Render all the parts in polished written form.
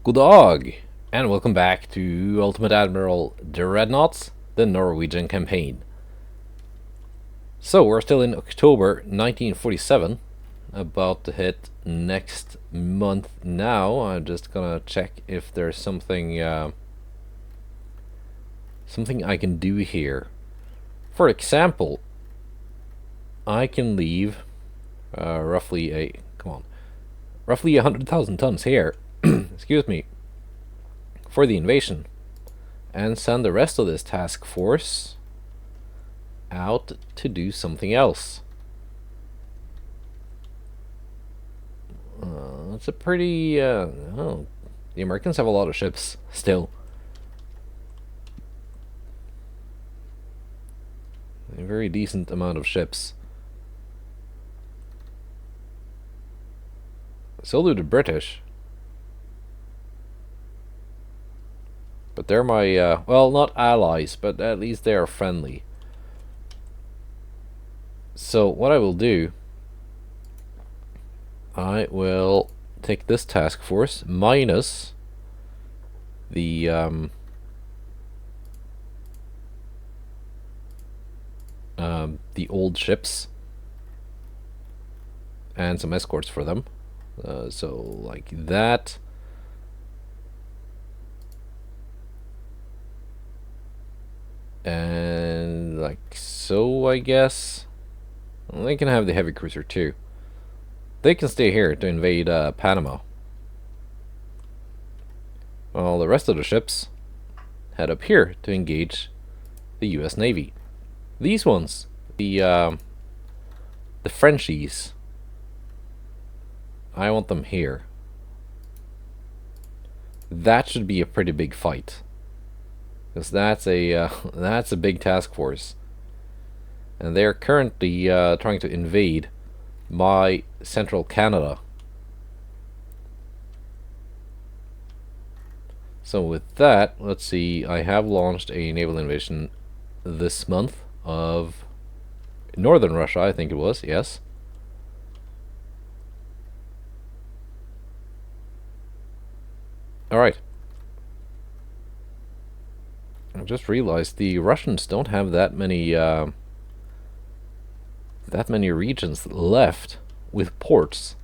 Good dag, and welcome back to Ultimate Admiral Dreadnoughts, the Norwegian campaign. So, we're still in October 1947, about to hit next month now. I'm just gonna check if there's something I can do here. For example, I can leave roughly 100,000 tons here, excuse me, for the invasion, and send the rest of this task force out to do something else. It's a pretty, oh, the Americans have a lot of ships still. A very decent amount of ships. So do the British. But they're my, well, not allies, but at least they are friendly. So what I will do, I will take this task force minus the old ships and some escorts for them. So like that. And like so, I guess. Well, they can have the heavy cruiser too. They can stay here to invade Panama. While the rest of the ships head up here to engage the US Navy. These ones, the Frenchies, I want them here. That should be a pretty big fight, because that's a big task force, and they're currently trying to invade my central Canada. So with that, let's see, I have launched a naval invasion this month of northern Russia, I think it was, yes. Alright. I just realized the Russians don't have that many regions left with ports.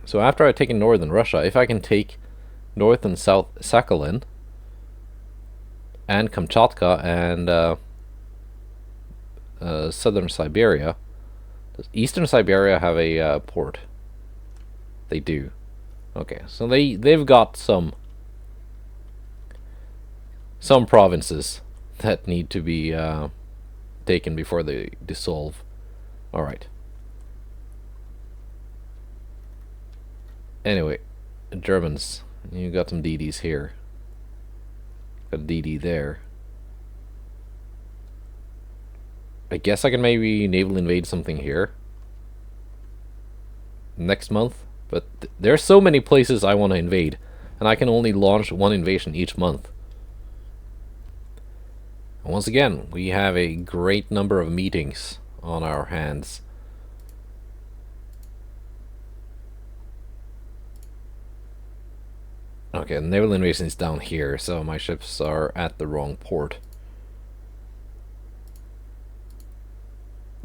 So after I've taken northern Russia, if I can take North and South Sakhalin and Kamchatka and southern Siberia. Does eastern Siberia have a port? They do. Okay, so they've got some provinces that need to be taken before they dissolve. All right. Anyway, Germans, you got some DDs here. Got a DD there. I guess I can maybe naval invade something here next month, but there's so many places I want to invade, and I can only launch one invasion each month. And once again, we have a great number of meetings on our hands. Okay, the naval invasion is down here, so my ships are at the wrong port.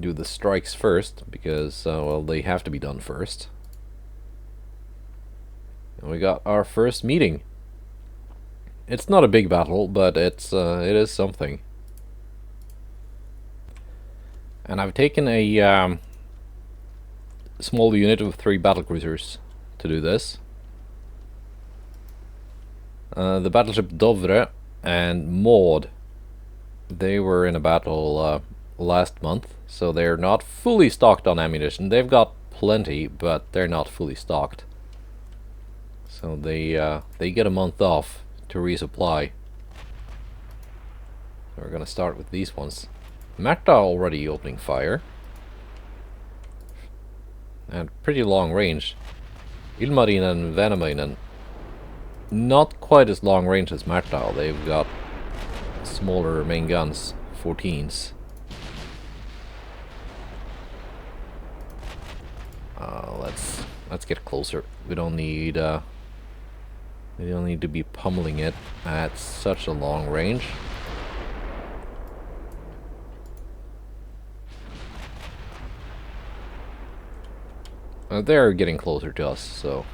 Do the strikes first, because, well, they have to be done first. And we got our first meeting. It's not a big battle, but it is something. And I've taken a small unit of 3 battlecruisers to do this. The Battleship Dovre and Maud, they were in a battle last month, so they're not fully stocked on ammunition. They've got plenty, but they're not fully stocked. So they get a month off to resupply. So we're gonna start with these ones. Märta already opening fire. And pretty long range. Ilmarinen and Venäminen, not quite as long range as Märta. They've got smaller main guns, 14s. Let's get closer. We don't need We don't need to be pummeling it at such a long range. They're getting closer to us, so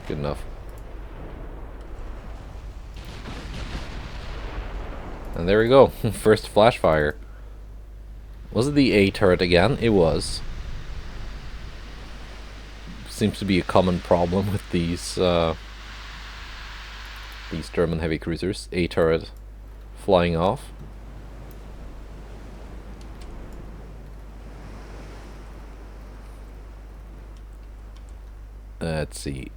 good enough. And there we go. First flash fire. Was it the A turret again? It was. Seems to be a common problem with these German heavy cruisers. A turret flying off. Let's see.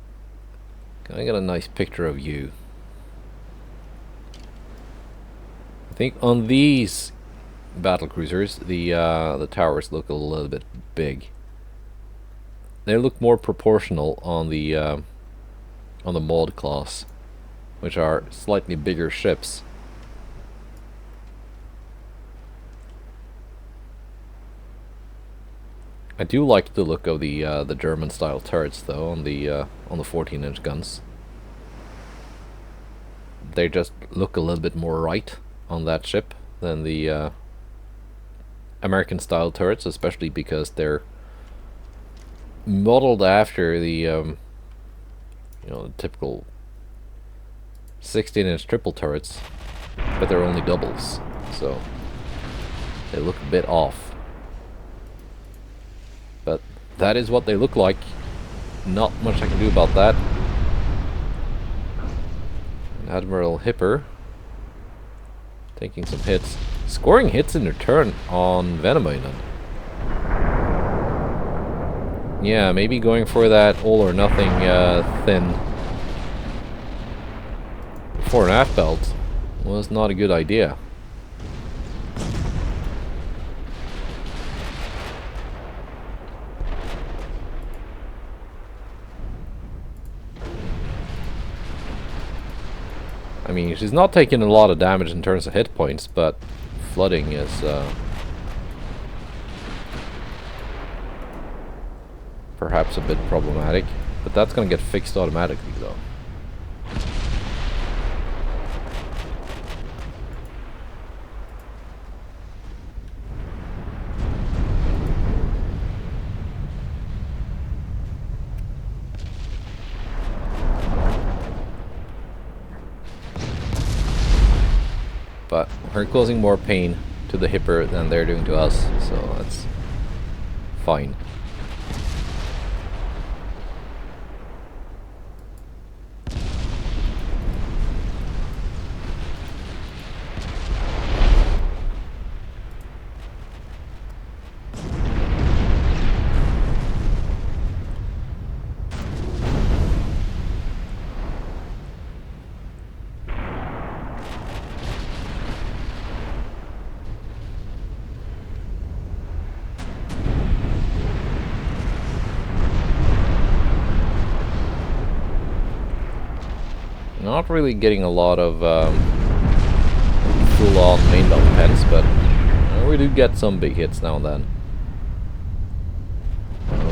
Can I get a nice picture of you? I think on these battle cruisers, the towers look a little bit big. They look more proportional on the Maud class, which are slightly bigger ships. I do like the look of the German style turrets though on the 14-inch guns. They just look a little bit more right on that ship than the American style turrets, especially because they're modeled after the you know, the typical 16-inch triple turrets, but they're only doubles, so they look a bit off. But that is what they look like. Not much I can do about that. Admiral Hipper taking some hits, scoring hits in return on Venemøyden. Yeah, maybe going for that all or nothing thin fore and aft belt was not a good idea. I mean, she's not taking a lot of damage in terms of hit points, but flooding is perhaps a bit problematic. But that's gonna get fixed automatically, though. But we're causing more pain to the Hipper than they're doing to us, so that's fine. Not really getting a lot of full-on main belt defense, but we do get some big hits now and then.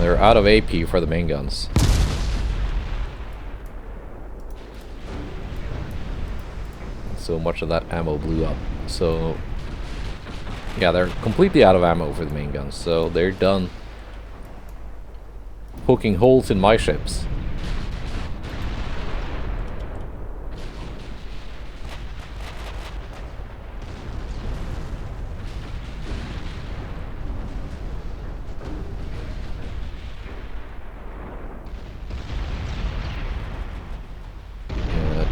They're out of AP for the main guns. So much of that ammo blew up. So yeah, they're completely out of ammo for the main guns, so they're done poking holes in my ships.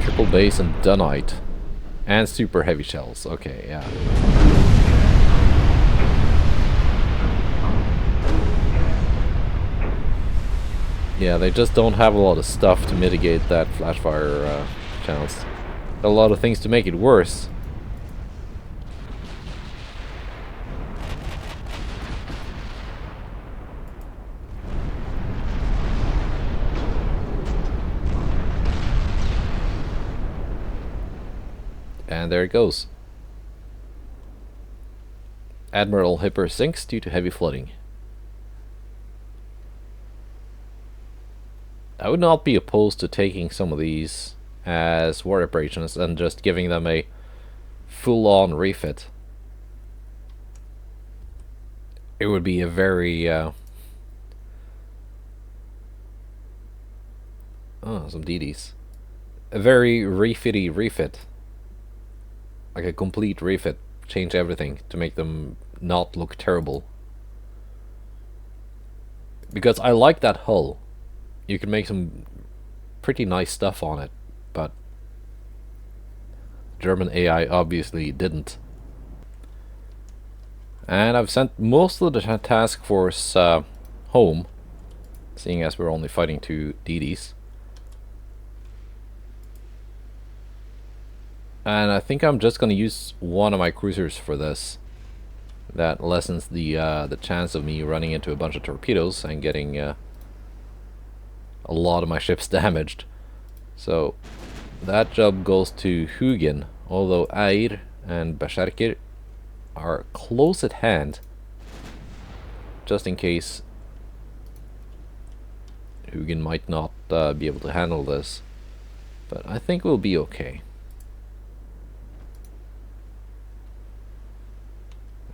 Triple base and dunite. And super heavy shells. Okay, yeah. Yeah, they just don't have a lot of stuff to mitigate that flash fire chance. A lot of things to make it worse. And there it goes. Admiral Hipper sinks due to heavy flooding. I would not be opposed to taking some of these as war operations and just giving them a full-on refit. It would be a very some DDs. A very refitty refit. Like a complete refit. Change everything to make them not look terrible. Because I like that hull. You can make some pretty nice stuff on it, but German AI obviously didn't. And I've sent most of the task force home, seeing as we're only fighting 2 DDs. And I think I'm just gonna use one of my cruisers for this. That lessens the chance of me running into a bunch of torpedoes and getting a lot of my ships damaged. So that job goes to Hugin, although Eir and Berserker are close at hand, just in case Hugin might not be able to handle this. But I think we'll be okay.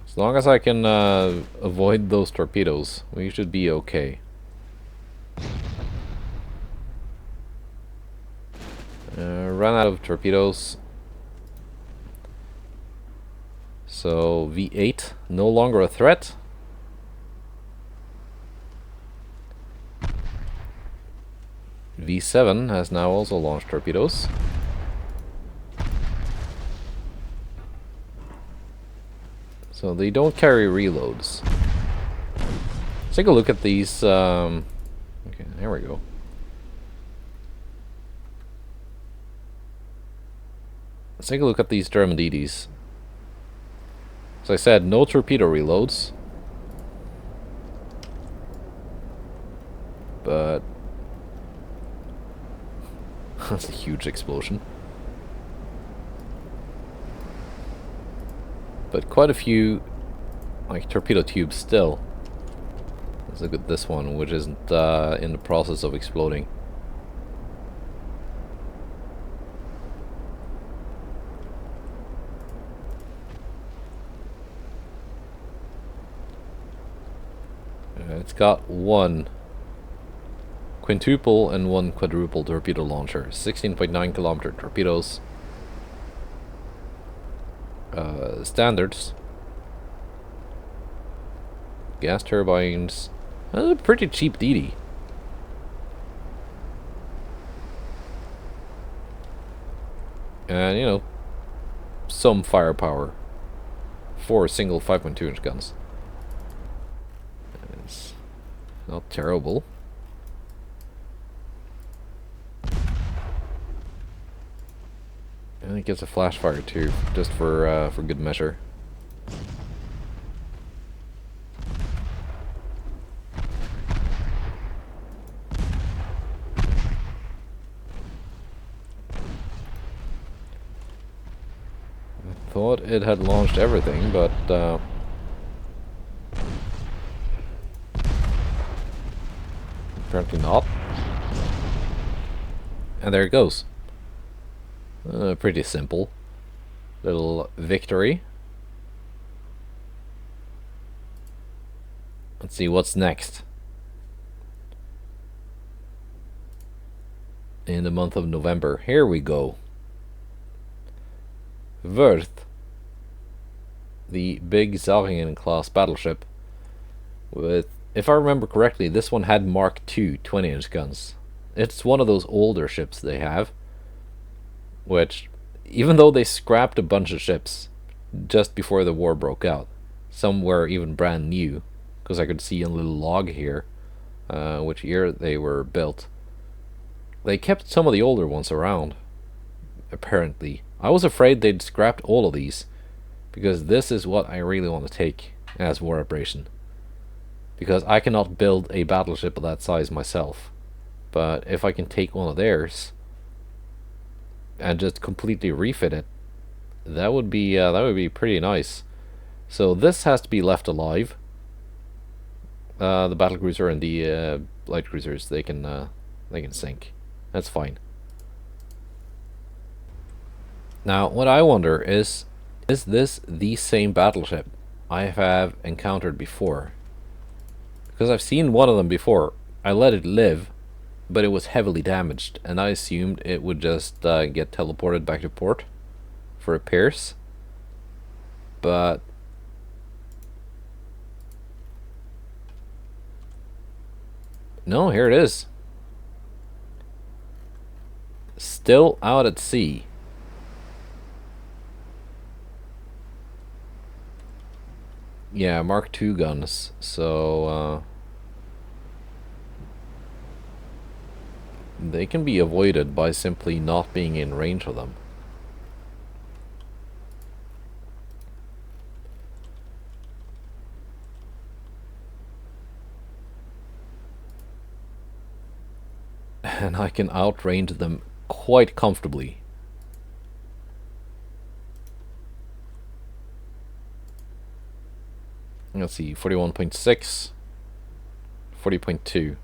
As long as I can avoid those torpedoes, we should be okay. Run out of torpedoes. So V8 no longer a threat. V7 has now also launched torpedoes. So they don't carry reloads. Let's take a look at these. Okay, there we go. Let's take a look at these German DDs. As I said, no torpedo reloads. But that's a huge explosion. But quite a few, like, torpedo tubes still. Let's look at this one, which isn't in the process of exploding. It's got 1 quintuple and 1 quadruple torpedo launcher. 16.9 kilometer torpedoes. Standards. Gas turbines. Pretty cheap DD. And, you know, some firepower for single 5.2-inch guns. It's not terrible. And it gets a flash fire too, just for good measure. I thought it had launched everything, but apparently not. And there it goes. Pretty simple little victory. Let's see what's next. In the month of November. Here we go. Worth. The big Zaringen class battleship. With, if I remember correctly, this one had Mark II 20-inch guns. It's one of those older ships they have. Which, even though they scrapped a bunch of ships just before the war broke out, some were even brand new, because I could see a little log here, which year they were built. They kept some of the older ones around, apparently. I was afraid they'd scrapped all of these, because this is what I really want to take as war operation. Because I cannot build a battleship of that size myself, but if I can take one of theirs and just completely refit it, that would be pretty nice. So this has to be left alive. The battlecruiser and the light cruisers, they can They can sink. That's fine. Now, what I wonder is this the same battleship I have encountered before? Because I've seen one of them before. I let it live, but it was heavily damaged, and I assumed it would just get teleported back to port for repairs. But no, here it is. Still out at sea. Yeah, Mark II guns, so they can be avoided by simply not being in range of them. And I can outrange them quite comfortably. Let's see, 41.6, 40.2.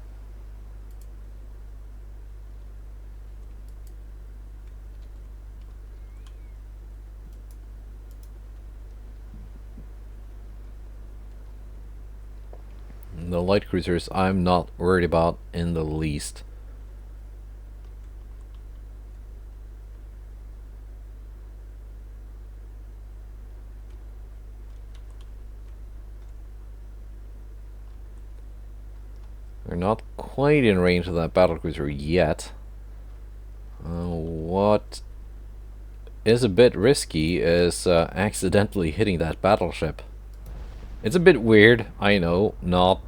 The light cruisers I'm not worried about in the least. We're not quite in range of that battlecruiser yet. What is a bit risky is accidentally hitting that battleship. It's a bit weird, I know, not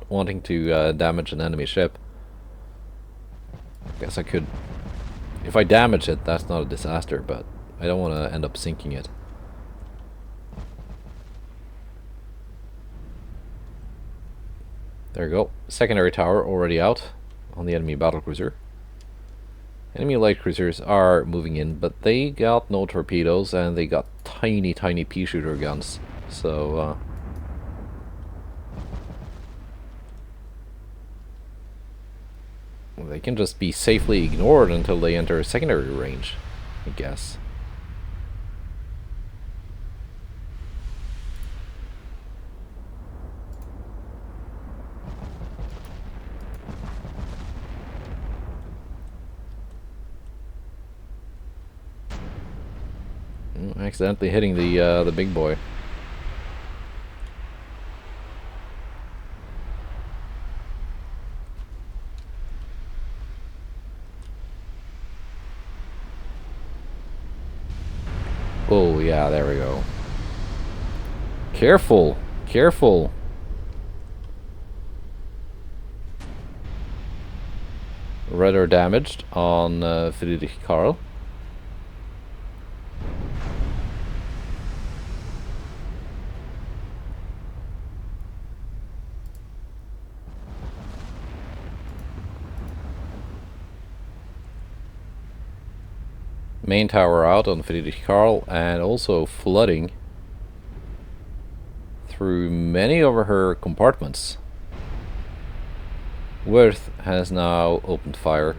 wanting to damage an enemy ship. Guess I could... If I damage it, that's not a disaster, but I don't want to end up sinking it. There we go. Secondary tower already out on the enemy battlecruiser. Enemy light cruisers are moving in, but they got no torpedoes and they got tiny pea shooter guns. So they can just be safely ignored until they enter secondary range, I guess. Accidentally hitting the big boy. Oh yeah, there we go. Careful, careful. Rudder damaged on Friedrich Karl. Main tower out on Friedrich Karl, and also flooding through many of her compartments. Worth has now opened fire.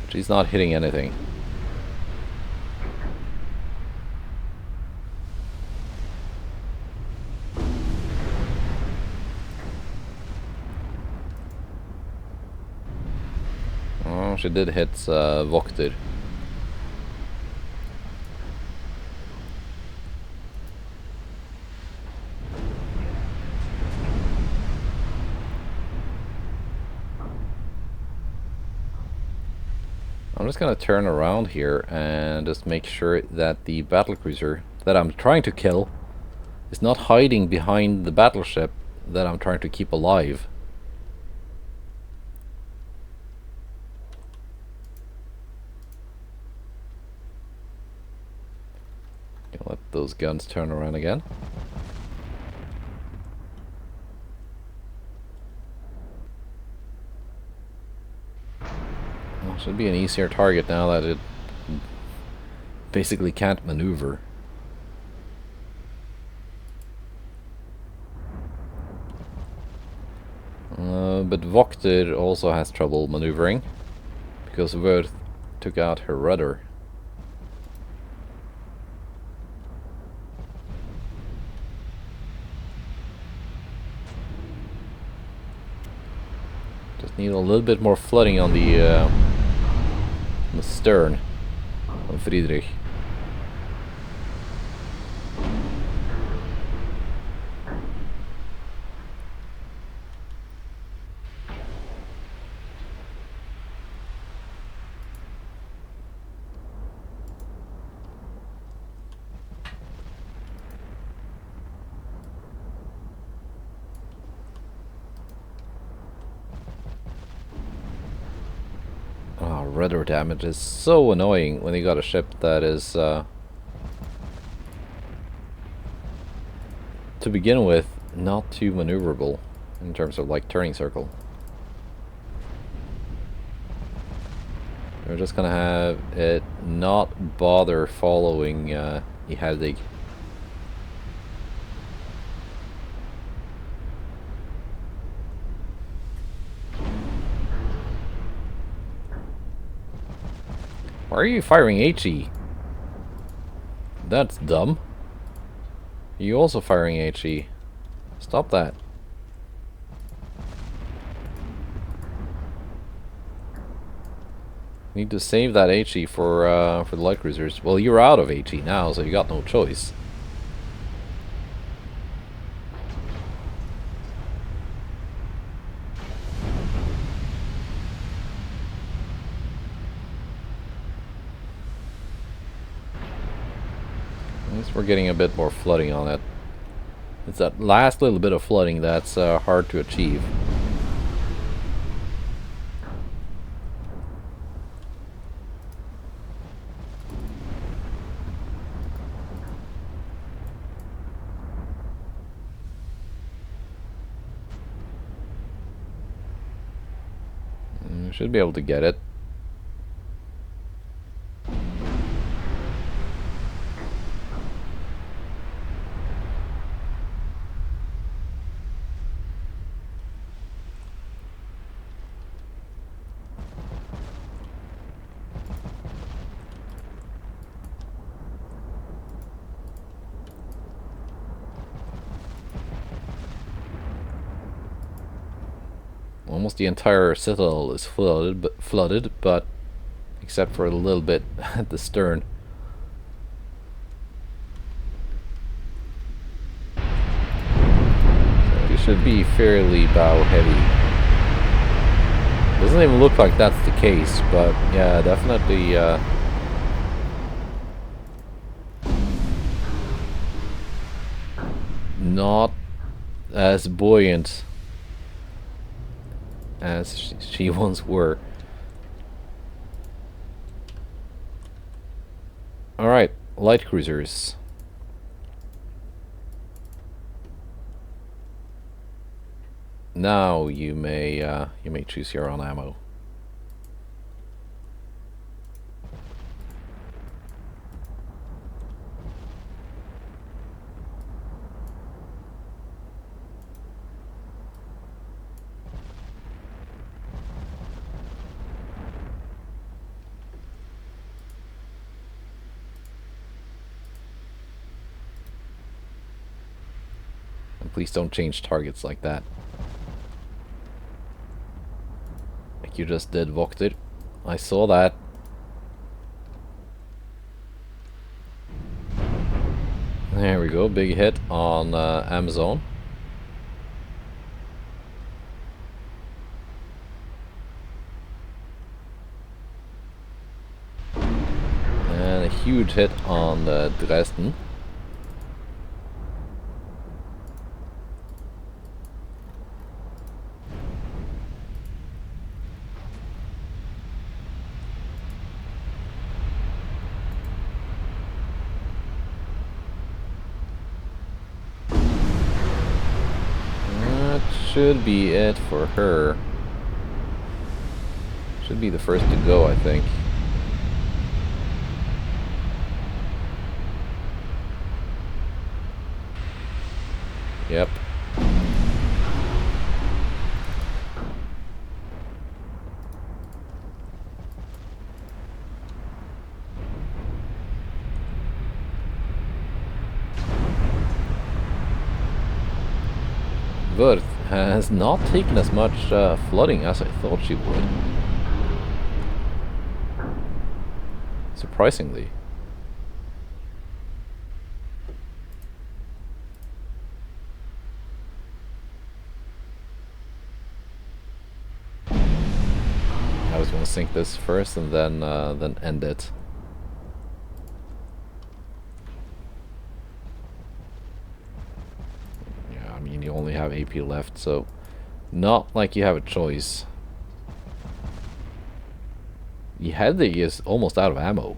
She's not hitting anything. Oh, she did hit Vokter. I'm just gonna turn around here and just make sure that the battlecruiser that I'm trying to kill is not hiding behind the battleship that I'm trying to keep alive. Gonna let those guns turn around again. Should be an easier target now that it basically can't maneuver. But Vokter also has trouble maneuvering because Worth took out her rudder. Just need a little bit more flooding on the stern of Friedrich. Rudder damage is so annoying when you got a ship that is, to begin with, not too maneuverable in terms of like turning circle. We're just gonna have it not bother following Iherdig. Why are you firing HE? That's dumb. You also firing HE. Stop that. Need to save that HE for the light cruisers. Well, you're out of HE now, so you got no choice. We're getting a bit more flooding on it. It's that last little bit of flooding that's hard to achieve. We should be able to get it. Almost the entire citadel is flooded, but except for a little bit at the stern. So you should be fairly bow heavy. Doesn't even look like that's the case, but yeah, definitely not as buoyant as she once were. Alright, light cruisers. Now you may choose your own ammo. Please don't change targets like that. Like you just did, Vokter. I saw that. There we go, big hit on Amazon. And a huge hit on Dresden. Should be it for her. Should be the first to go, I think. Yep. Vörth has not taken as much flooding as I thought she would. Surprisingly. I was going to sink this first and then end it. Yeah, I mean you only have AP left, so not like you have a choice. UAD is almost out of ammo.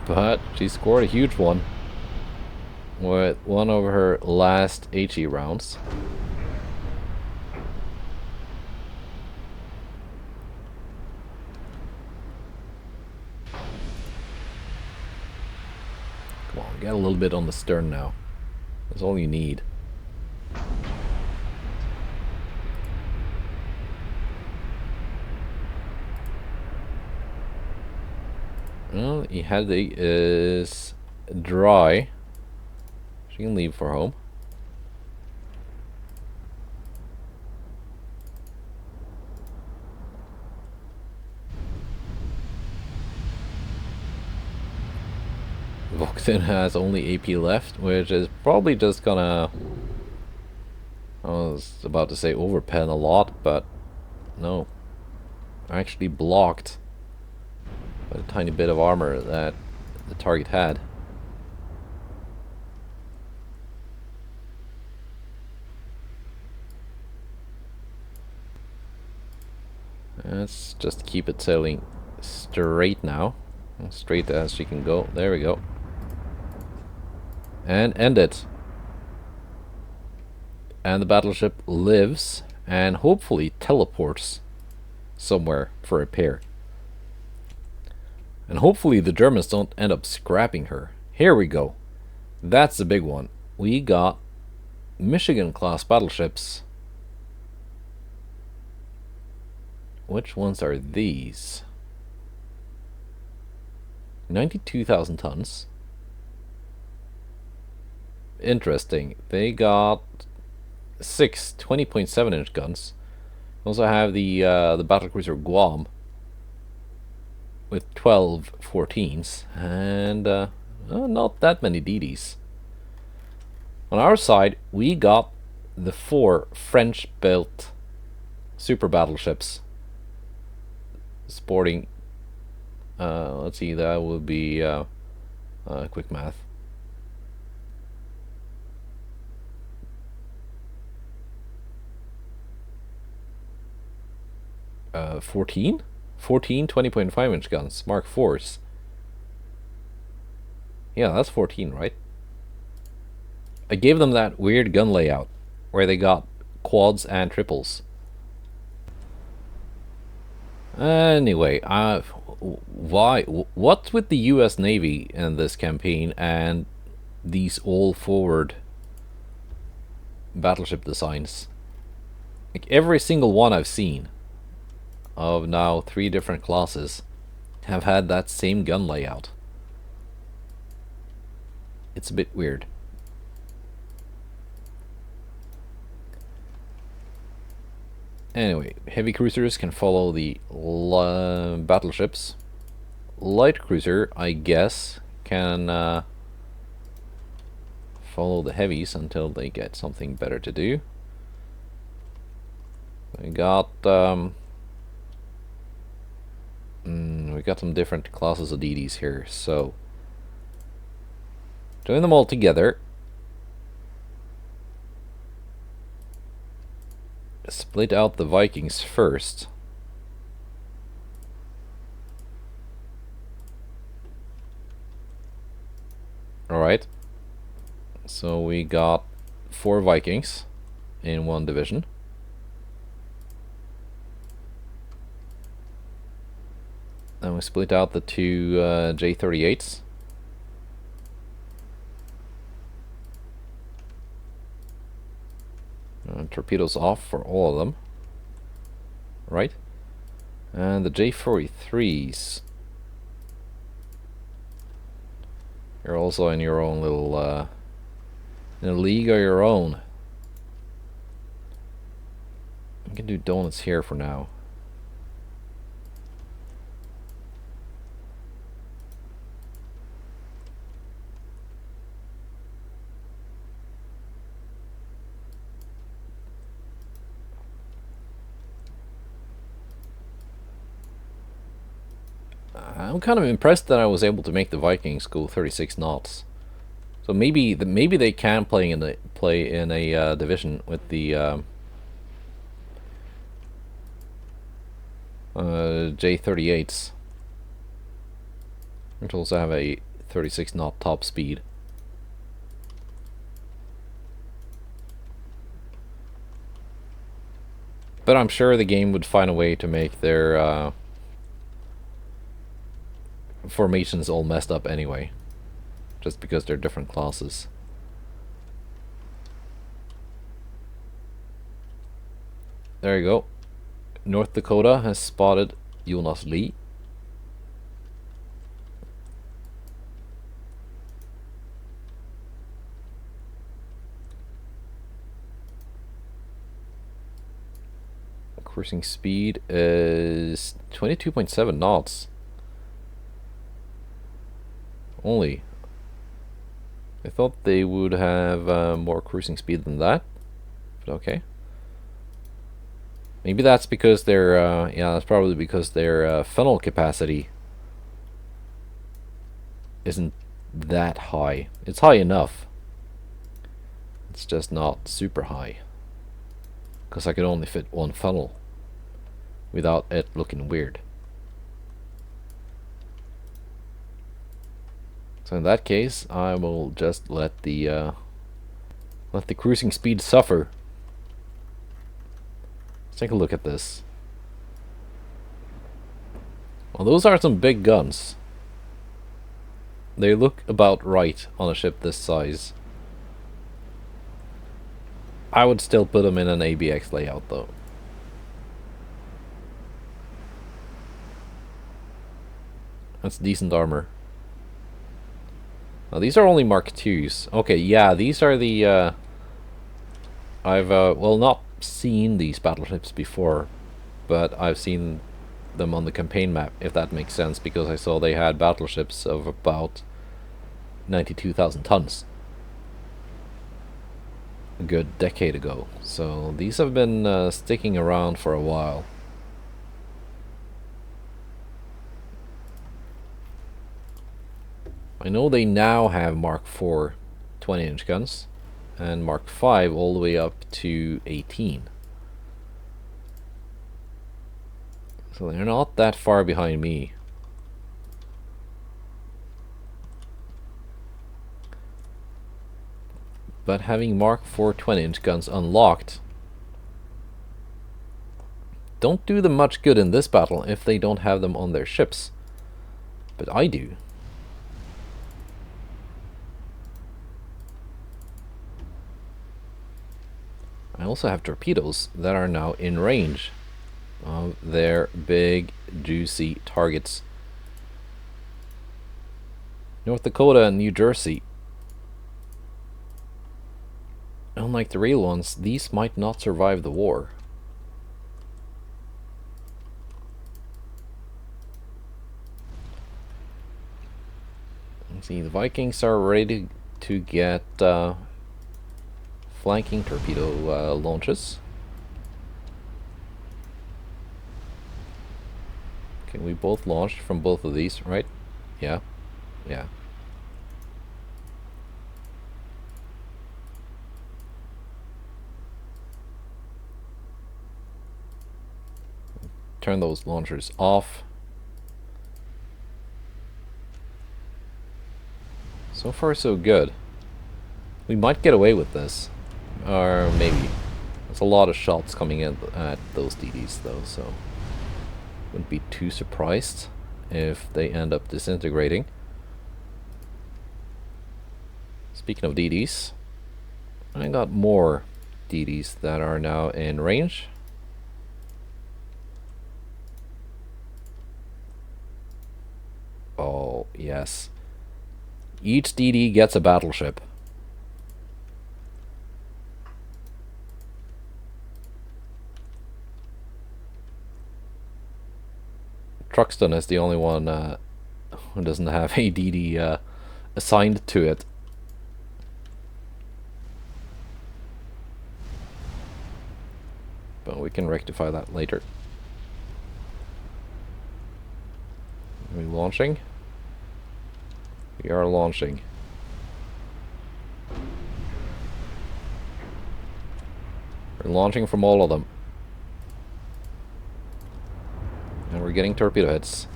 But she scored a huge one with one of her last HE rounds. Come on, get a little bit on the stern now. That's all you need. Well, UAD is dry. She can leave for home. Vokten has only AP left, which is probably just gonna... I was about to say overpen a lot, but no. Actually blocked by a tiny bit of armor that the target had. Let's just keep it sailing straight now. As straight as she can go. There we go. And end it. And the battleship lives and hopefully teleports somewhere for repair. And hopefully the Germans don't end up scrapping her. Here we go. That's the big one. We got Michigan class battleships. Which ones are these? 92,000 tons. Interesting. They got 6 20.7-inch guns. Also have the battlecruiser Guam with 12 14s and not that many DDs. On our side, we got the 4 French-built super battleships sporting. Let's see, that would be quick math. 14 20.5-inch guns, Mark IVs. Yeah, that's 14, right? I gave them that weird gun layout where they got quads and triples. Anyway, what's with the US Navy in this campaign and these all-forward battleship designs? Like every single one I've seen of now 3 different classes have had that same gun layout. It's a bit weird. Anyway, heavy cruisers can follow the battleships. Light cruiser, I guess, can follow the heavies until they get something better to do. We got some different classes of DDs here, so doing them all together. Split out the Vikings first. Alright. So we got 4 Vikings in one division. Then we split out the two J-38s. Torpedoes off for all of them. Right? And the J-43s. You're also in your own little in a league of your own. We can do donuts here for now. I'm kind of impressed that I was able to make the Vikings go 36 knots. So maybe they can play in a division with the J-38s, which also have a 36 knot top speed. But I'm sure the game would find a way to make their formations all messed up anyway, just because they're different classes. There you go. North Dakota has spotted Jonas Lee. Cruising speed is 22.7 knots. Only. I thought they would have more cruising speed than that. But okay. Maybe that's because their yeah, that's probably because their funnel capacity isn't that high. It's high enough. It's just not super high. Because I could only fit one funnel without it looking weird. So in that case, I will just let the cruising speed suffer. Let's take a look at this. Well, those are some big guns. They look about right on a ship this size. I would still put them in an ABX layout though. That's decent armor. Now these are only Mark IIs. Okay, yeah, these are the I've well, not seen these battleships before, but I've seen them on the campaign map, if that makes sense, because I saw they had battleships of about 92,000 tons a good decade ago. So these have been sticking around for a while. I know they now have Mark IV 20-inch guns and Mark V all the way up to 18. So they're not that far behind me. But having Mark IV 20-inch guns unlocked don't do them much good in this battle if they don't have them on their ships. But I do. I also have torpedoes that are now in range of their big, juicy targets. North Dakota and New Jersey. Unlike the real ones, these might not survive the war. Let's see, the Vikings are ready to get flanking torpedo launches. Okay, we both launched from both of these, right? Yeah. Yeah. Turn those launchers off. So far so good. We might get away with this. Or maybe. There's a lot of shots coming in at those DDs though, so wouldn't be too surprised if they end up disintegrating. Speaking of DDs, I got more DDs that are now in range. Oh, yes. Each DD gets a battleship. Truxton is the only one who doesn't have a DD assigned to it. But we can rectify that later. Are we launching? We are launching. We're launching from all of them. And we're getting torpedo hits.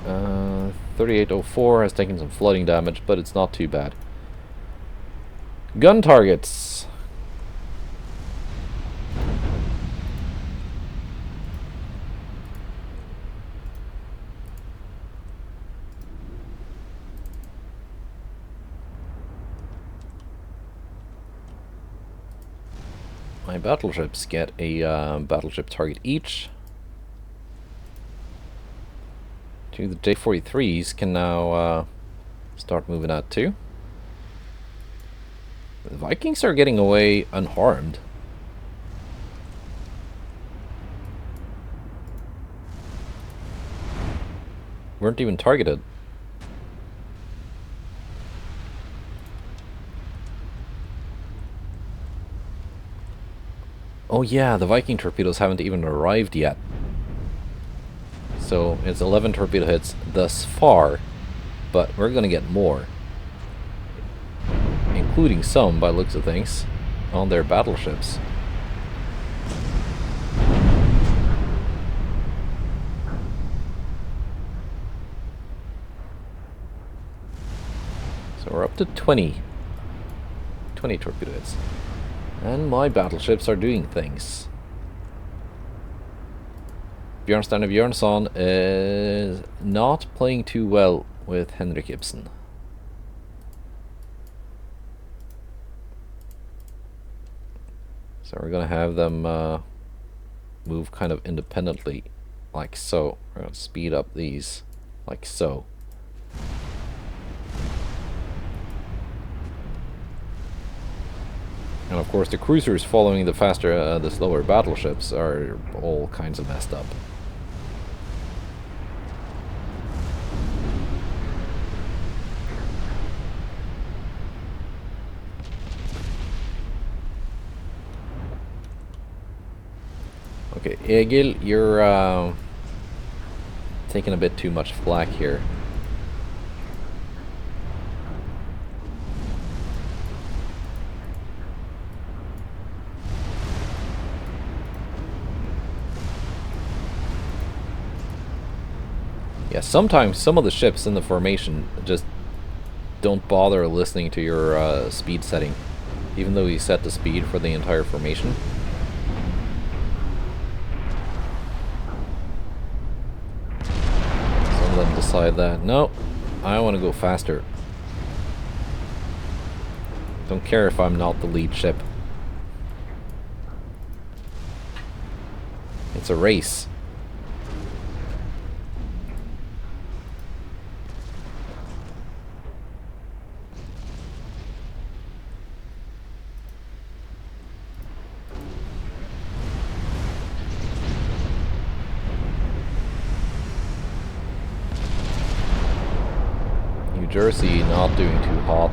Uh, 3804 has taken some flooding damage, but it's not too bad. Gun targets. My battleships get a battleship target each. Two of the J-43s can now start moving out too. The Vikings are getting away unharmed. Weren't even targeted. Oh yeah, the Viking torpedoes haven't even arrived yet. So it's 11 torpedo hits thus far, but we're gonna get more. Including some, by looks of things, on their battleships. So we're up to 20 torpedo hits. And my battleships are doing things. Bjørnson and Bjørnson is not playing too well with Henrik Ibsen. So we're gonna have them move kind of independently, like so. We're gonna speed up these, like so. And of course the cruisers following the faster, the slower battleships are all kinds of messed up. Okay, Egil, you're taking a bit too much flak here. Yeah, sometimes some of the ships in the formation just don't bother listening to your speed setting, even though you set the speed for the entire formation. Some of them decide that, no, I want to go faster. Don't care if I'm not the lead ship. It's a race. Jersey not doing too hot.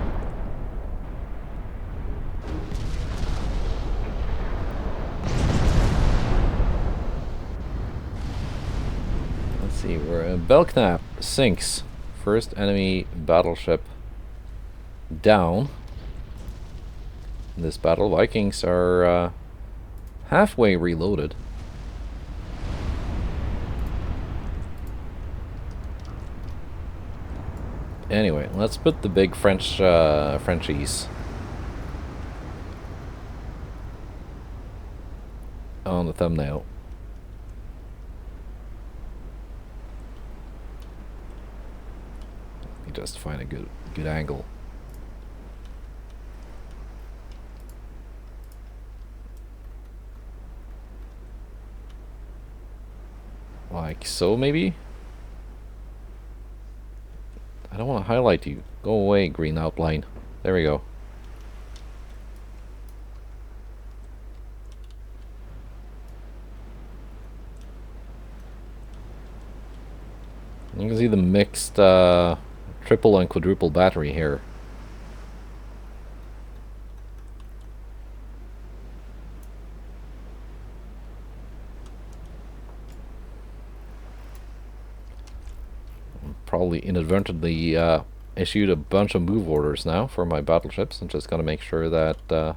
Let's see, where Belknap sinks. First enemy battleship down. In this battle, Vikings are halfway reloaded. Anyway, let's put the big Frenchies. on the thumbnail. Let me just find a good angle. Like so, maybe? I don't want to highlight you. Go away, green outline. There we go. You can see the mixed triple and quadruple battery here. Probably inadvertently issued a bunch of move orders now for my battleships. I'm just gonna make sure that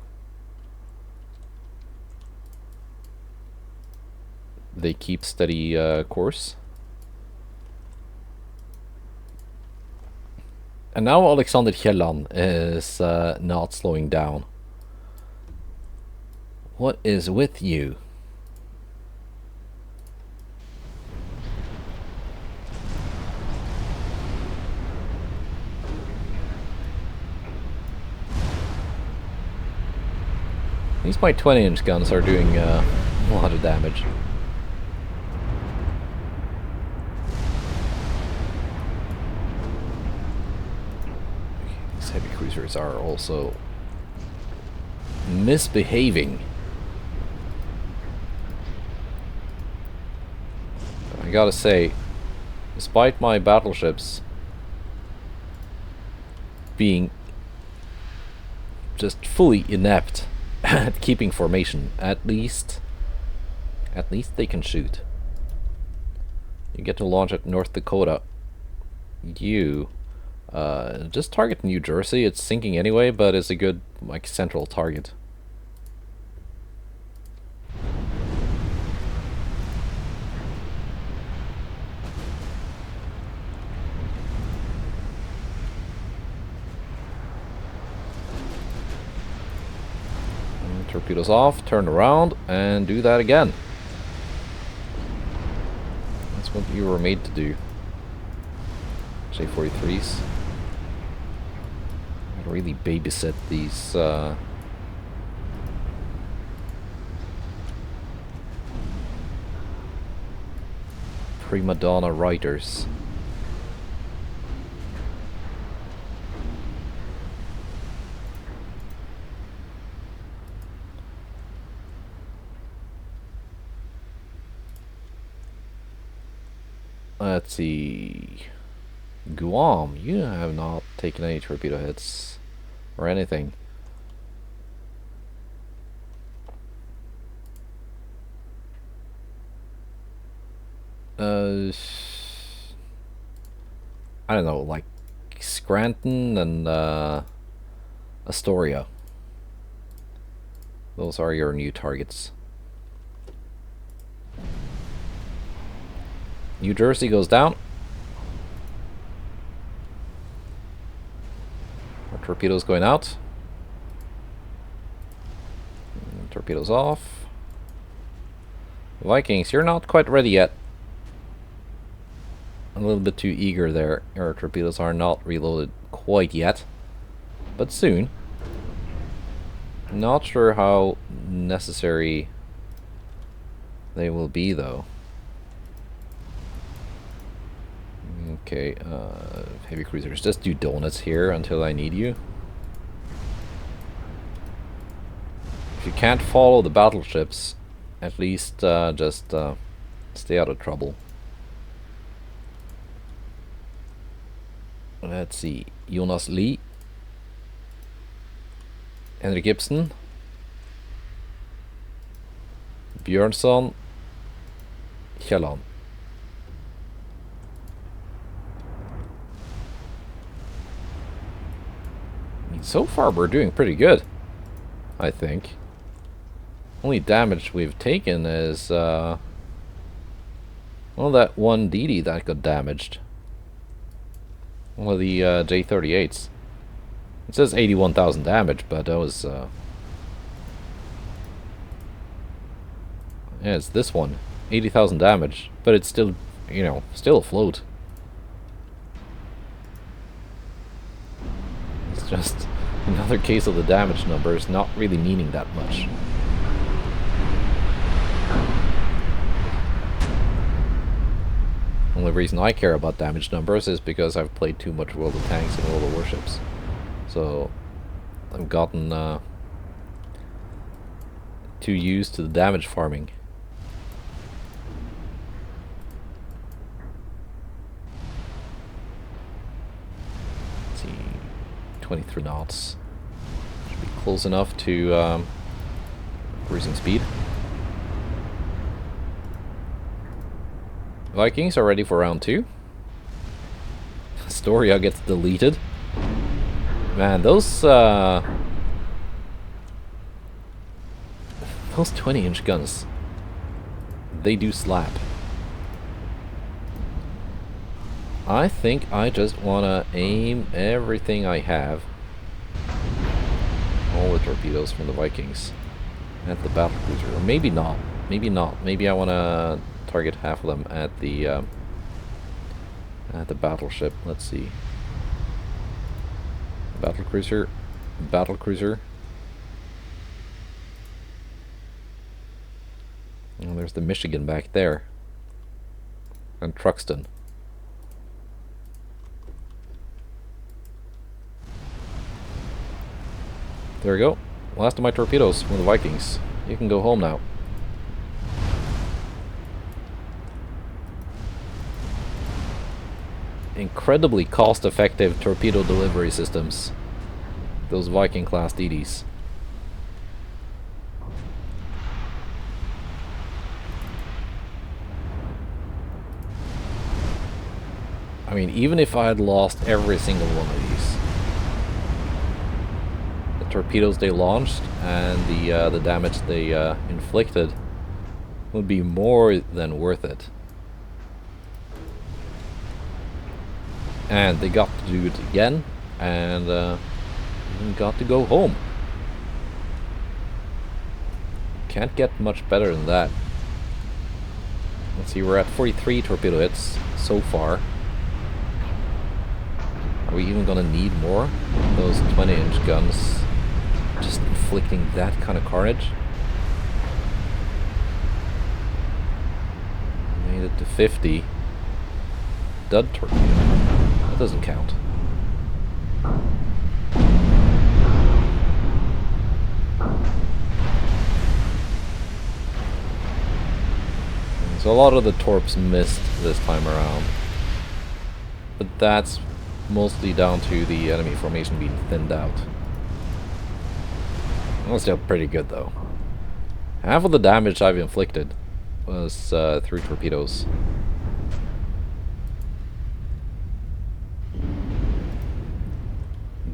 they keep steady course. And now Alexander Kielland is not slowing down. What is with you? These my 20-inch guns are doing a lot of damage. These heavy cruisers are also misbehaving. I gotta say, despite my battleships being just fully inept at keeping formation, at least they can shoot. You get to launch at North Dakota. You just target New Jersey. It's sinking anyway, but it's a good like central target. Torpedoes off, turn around, and do that again. That's what you were made to do. J-43s. Gotta really babysit these prima donna writers. Let's see. Guam, you have not taken any torpedo hits or anything. I don't know, like Scranton and Astoria. Those are your new targets. New Jersey goes down. Our torpedoes going out. Torpedoes off. Vikings, you're not quite ready yet. A little bit too eager there. Your torpedoes are not reloaded quite yet, but soon. Not sure how necessary they will be though. Okay, heavy cruisers, just do donuts here until I need you. If you can't follow the battleships, at least just stay out of trouble. Let's see, Jonas Lee, Henrik Ibsen, Bjørnson, Kielland. So far we're doing pretty good, I think. Only damage we've taken is well, that one DD that got damaged. One of the J-38s. It says 81,000 damage, but that was Yeah, it's this one. 80,000 damage, but it's still, you know, still afloat. It's just another case of the damage numbers not really meaning that much. Only reason I care about damage numbers is because I've played too much World of Tanks and World of Warships. So I've gotten too used to the damage farming. Let's see, 23 knots. Should be close enough to cruising speed. Vikings are ready for round 2. Astoria gets deleted. Man, those 20-inch guns, they do slap. I think I just wanna aim everything I have, all the torpedoes from the Vikings, at the battlecruiser. Or maybe not. Maybe not. Maybe I wanna target half of them at the battleship. Let's see. Battlecruiser. Battlecruiser. Oh, there's the Michigan back there. And Truxton. There we go. Last of my torpedoes from the Vikings. You can go home now. Incredibly cost-effective torpedo delivery systems. Those Viking-class DDs. I mean, even if I had lost every single one of these, the torpedoes they launched and the damage they inflicted would be more than worth it. And they got to do it again, and got to go home. Can't get much better than that. Let's see, we're at 43 torpedo hits so far. Are we even gonna need more? Those 20-inch guns just inflicting that kind of carnage. Made it to 50. Dud torpedo. That doesn't count. So a lot of the torps missed this time around. But that's mostly down to the enemy formation being thinned out. That's still pretty good though. Half of the damage I've inflicted was through torpedoes.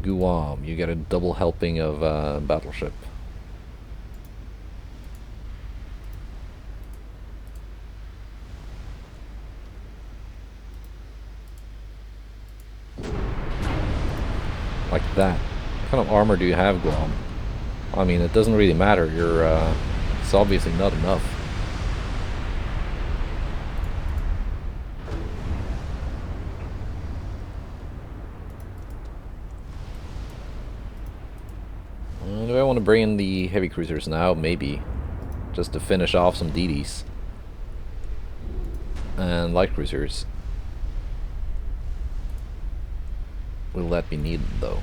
Guam, you get a double helping of Battleship. Like that. What kind of armor do you have, Guam? I mean, it doesn't really matter. You're, it's obviously not enough. Do I want to bring in the heavy cruisers now? Maybe. Just to finish off some DDs. And light cruisers. Will that be needed though?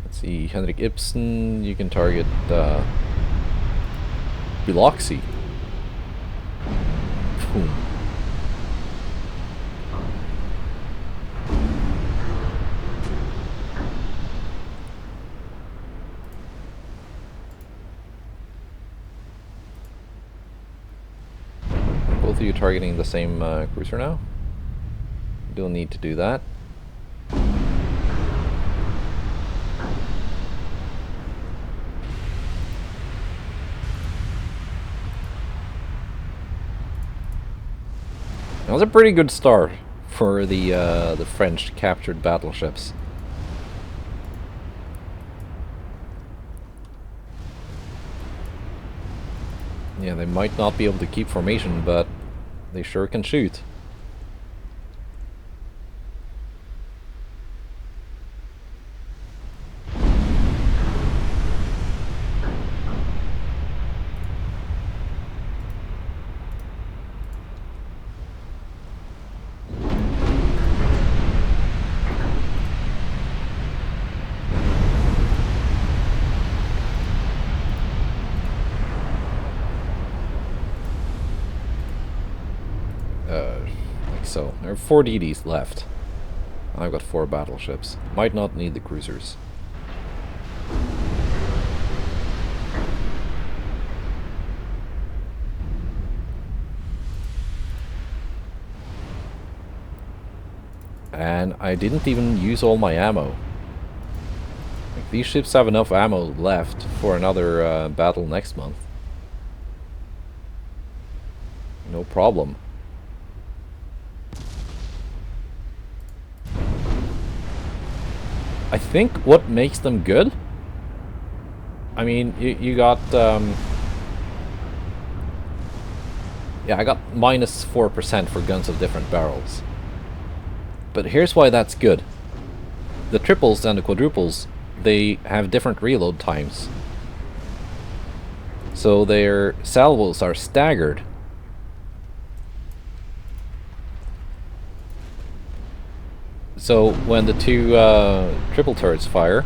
Let's see, Henrik Ibsen, you can target Biloxi. Boom. Both of you targeting the same cruiser now? Don't need to do that. That was a pretty good start for the French captured battleships. Yeah, they might not be able to keep formation, but they sure can shoot. Like so. There are 4 DDs left. I've got 4 battleships. Might not need the cruisers. And I didn't even use all my ammo. Like, these ships have enough ammo left for another battle next month. No problem. I think what makes them good, I mean, you got, yeah, I got minus 4% for guns of different barrels. But here's why that's good. The triples and the quadruples, they have different reload times. So their salvos are staggered. So when the 2 triple turrets fire,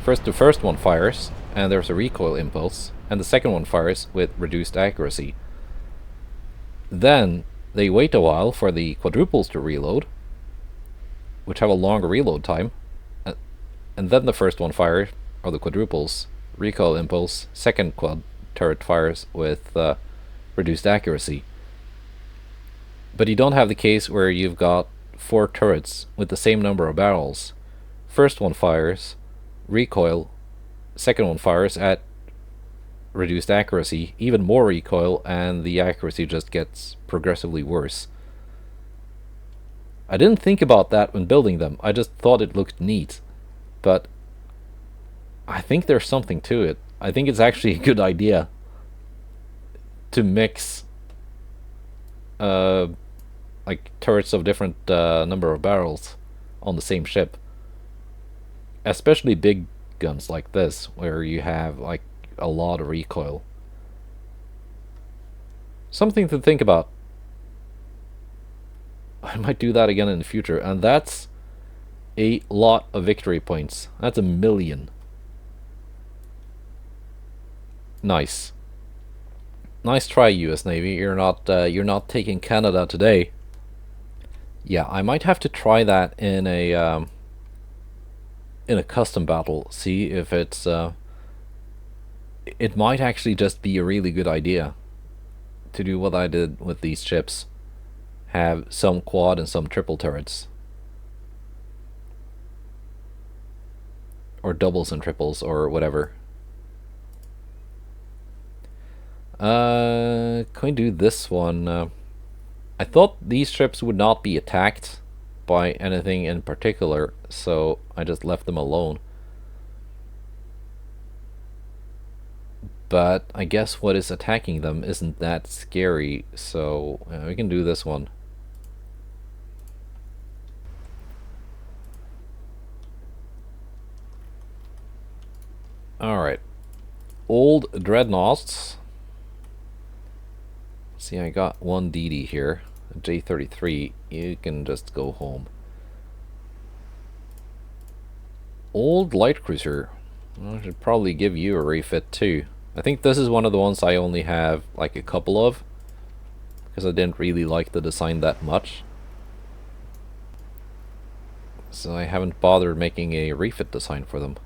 the first one fires, and there's a recoil impulse, and the second one fires with reduced accuracy. Then they wait a while for the quadruples to reload, which have a longer reload time, and then the first one fires, or the quadruples, recoil impulse, second quad turret fires with reduced accuracy. But you don't have the case where you've got 4 turrets with the same number of barrels. First one fires, recoil, second one fires at reduced accuracy, even more recoil, and the accuracy just gets progressively worse. I didn't think about that when building them, I just thought it looked neat. But I think there's something to it. I think it's actually a good idea to mix like turrets of different number of barrels on the same ship. Especially big guns like this, where you have like a lot of recoil. Something to think about. I might do that again in the future, and that's a lot of victory points. That's 1,000,000. Nice. Nice try, US Navy. You're not taking Canada today. Yeah, I might have to try that in a custom battle. See if it's it might actually just be a really good idea to do what I did with these ships. Have some quad and some triple turrets. Or doubles and triples or whatever. Can we do this one? I thought these ships would not be attacked by anything in particular, so I just left them alone. But I guess what is attacking them isn't that scary, so we can do this one. Alright. Old dreadnoughts. See, I got 1 DD here. J33. You can just go home. Old light cruiser. I should probably give you a refit too. I think this is one of the ones I only have like a couple of, because I didn't really like the design that much. So I haven't bothered making a refit design for them.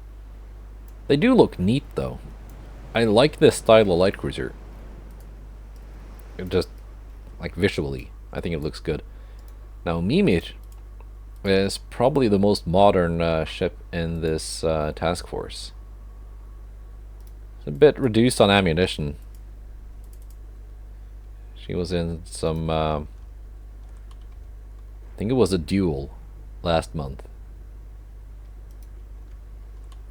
They do look neat though. I like this style of light cruiser. Just like visually, I think it looks good. Now Mimir is probably the most modern ship in this task force. It's a bit reduced on ammunition. She was in some I think it was a duel last month.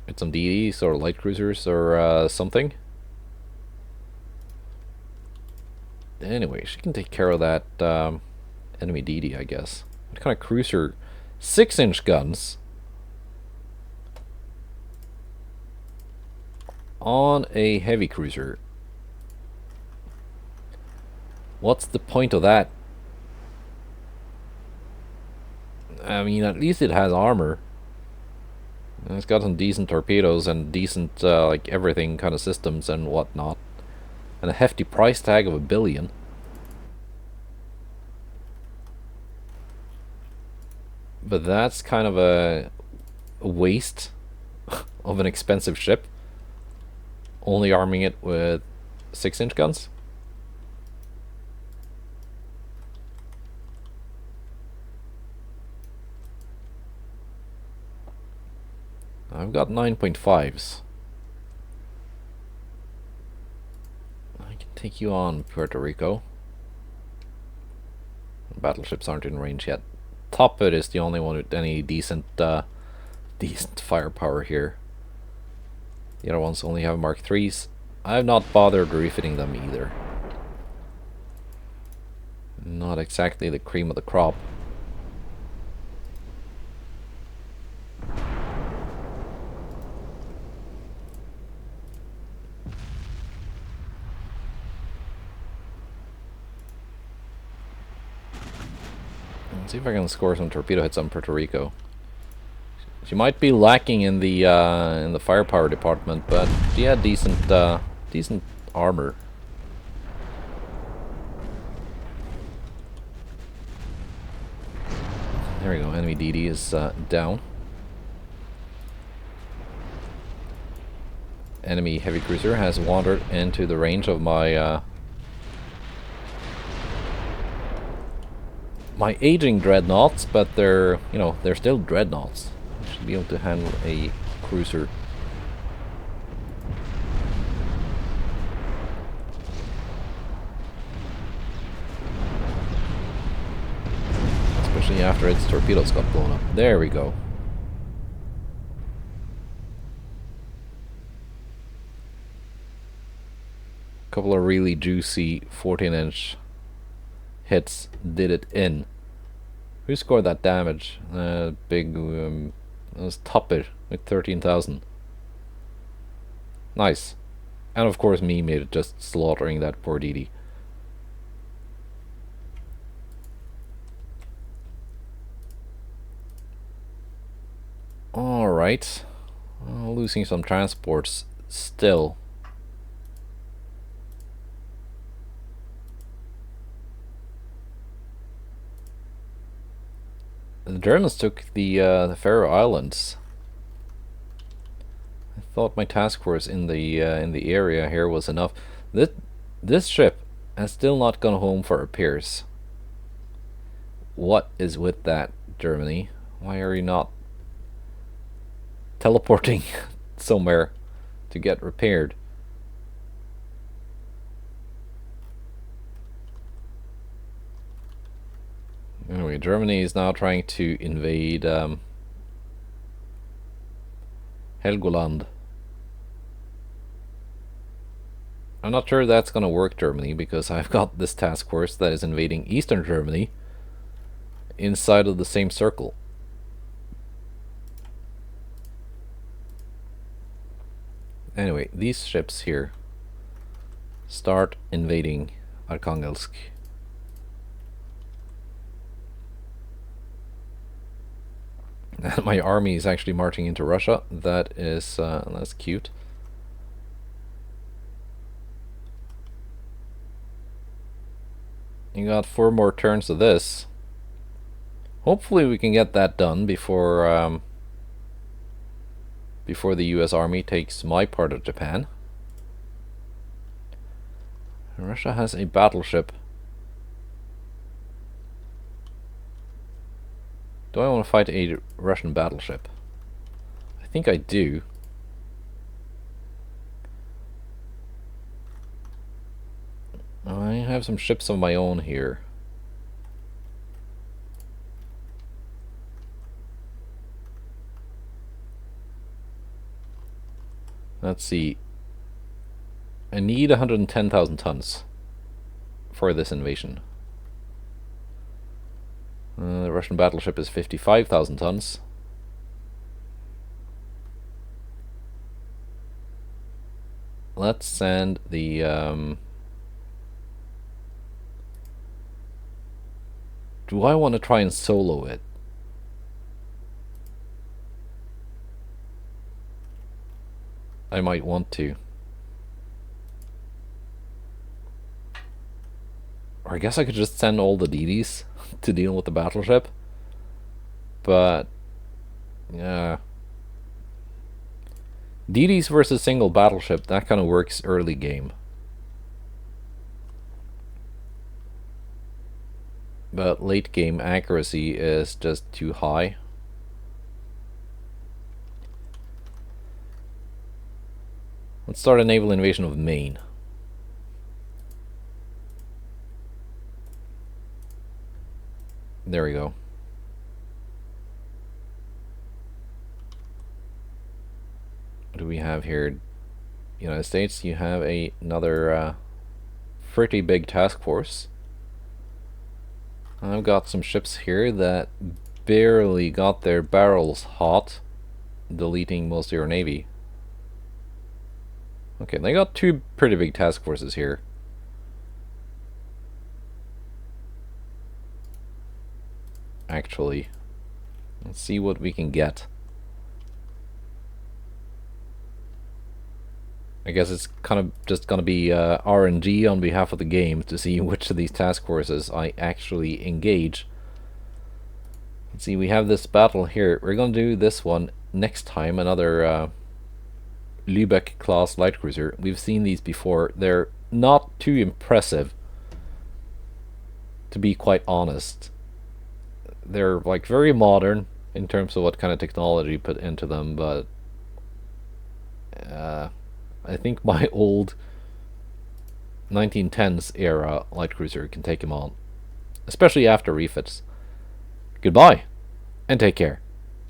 With some DDs or light cruisers or something. Anyway, she can take care of that enemy DD, I guess. What kind of cruiser? 6-inch guns on a heavy cruiser. What's the point of that? I mean, at least it has armor. And it's got some decent torpedoes and decent, like, everything kind of systems and whatnot. And a hefty price tag of $1 billion. But that's kind of a waste of an expensive ship. Only arming it with 6-inch guns. I've got 9.5s. I can take you on, Puerto Rico. Battleships aren't in range yet. Top-It is the only one with any decent firepower here. The other ones only have Mark 3s. I have not bothered refitting them either. Not exactly the cream of the crop. Let's see if I can score some torpedo hits on Puerto Rico. She might be lacking in the firepower department, but she had decent armor. There we go. Enemy DD is down. Enemy heavy cruiser has wandered into the range of my my aging dreadnoughts, but they're still dreadnoughts. I should be able to handle a cruiser. Especially after its torpedoes got blown up. There we go. Couple of really juicy 14-inch hits did it in. Who scored that damage? Big that was Top-It with 13,000. Nice. And of course me made it, just slaughtering that poor DD. Alright. Losing some transports still. The Germans took the Faroe Islands. I thought my task force in the area here was enough. This ship has still not gone home for repairs. What is with that, Germany? Why are you not teleporting somewhere to get repaired? Anyway, Germany is now trying to invade Helgoland. I'm not sure that's gonna work, Germany, because I've got this task force that is invading Eastern Germany inside of the same circle. Anyway, these ships here start invading Arkhangelsk. My army is actually marching into Russia. That is that's cute. You got 4 more turns of this. Hopefully we can get that done before before the US Army takes my part of Japan. Russia has a battleship. Do I want to fight a Russian battleship? I think I do. I have some ships of my own here. Let's see. I need 110,000 tons. for this invasion. The Russian battleship is 55,000 tons. Let's send the do I want to try and solo it? I might want to. Or I guess I could just send all the DDs to deal with the battleship. But yeah. DDs versus single battleship, that kind of works early game. But late game accuracy is just too high. Let's start a naval invasion of Maine. There we go. What do we have here? United States, you have another pretty big task force. I've got some ships here that barely got their barrels hot, deleting most of your navy. Okay, they got two pretty big task forces here. Actually, let's see what we can get. I guess it's kind of just gonna be RNG on behalf of the game to see which of these task forces I actually engage. Let's see, we have this battle here. We're gonna do this one next time, another Lübeck class light cruiser. We've seen these before. They're not too impressive, to be quite honest. They're like very modern in terms of what kind of technology put into them, but I think my old 1910s era light cruiser can take him on, especially after refits. Goodbye, and take care.